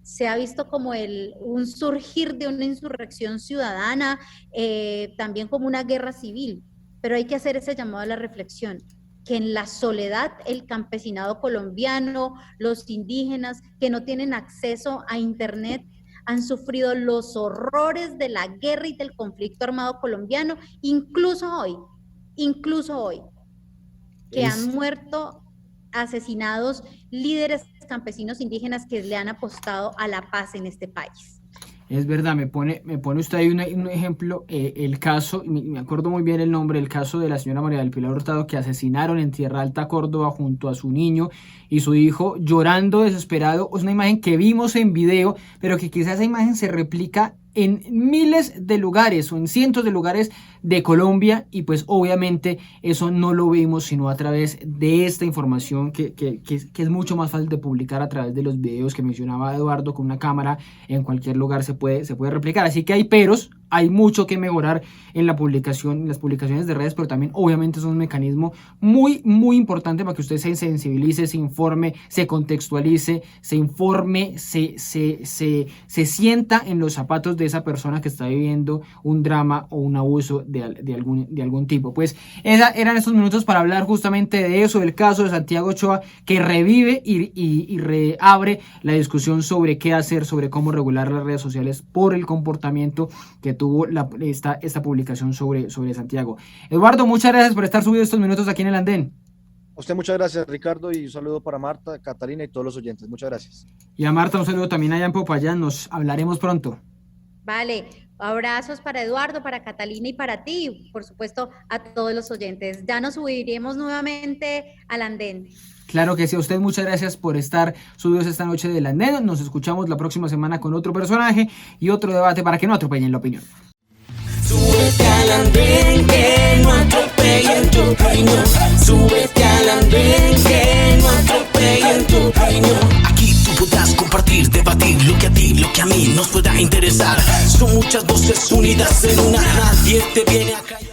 se ha visto como un surgir de una insurrección ciudadana, también como una guerra civil, pero hay que hacer ese llamado a la reflexión, que en la soledad el campesinado colombiano, los indígenas que no tienen acceso a internet, han sufrido los horrores de la guerra y del conflicto armado colombiano, incluso hoy, que han muerto asesinados líderes campesinos indígenas que le han apostado a la paz en este país. Es verdad, me pone usted ahí un ejemplo, el caso, me acuerdo muy bien el nombre, el caso de la señora María del Pilar Hurtado, que asesinaron en Tierra Alta, Córdoba, junto a su niño y su hijo, llorando desesperado. Es una imagen que vimos en video, pero que quizás esa imagen se replica en miles de lugares o en cientos de lugares de Colombia, y pues obviamente eso no lo vimos sino a través de esta información que es mucho más fácil de publicar a través de los videos que mencionaba Eduardo. Con una cámara en cualquier lugar se puede replicar, así que hay peros, hay mucho que mejorar en la publicación, en las publicaciones de redes, pero también obviamente es un mecanismo muy importante para que usted se sensibilice, se informe, se contextualice, se informe, se sienta en los zapatos de esa persona que está viviendo un drama o un abuso de algún tipo. Pues eran estos minutos para hablar justamente de eso, del caso de Santiago Ochoa, que revive y reabre la discusión sobre qué hacer, sobre cómo regular las redes sociales por el comportamiento que tuvo esta publicación sobre Santiago. Eduardo, muchas gracias por estar subido estos minutos aquí en el Andén. A usted muchas gracias, Ricardo, y un saludo para Marta, Catalina y todos los oyentes. Muchas gracias. Y a Marta un saludo también allá en Popayán, nos hablaremos pronto. Vale, abrazos para Eduardo, para Catalina y para ti, por supuesto a todos los oyentes. Ya nos subiremos nuevamente al Andén. Claro que sí, a usted muchas gracias por estar subidos esta noche del Andén. Nos escuchamos la próxima semana con otro personaje y otro debate para que no atropellen la opinión. Súbete al andén, que no atropellen tu opinión. Súbete al andén, que no atropellen tu opinión. Aquí tú podrás compartir, debatir lo que a ti, lo que a mí nos pueda interesar. Son muchas voces unidas en una, nadie te viene a callar.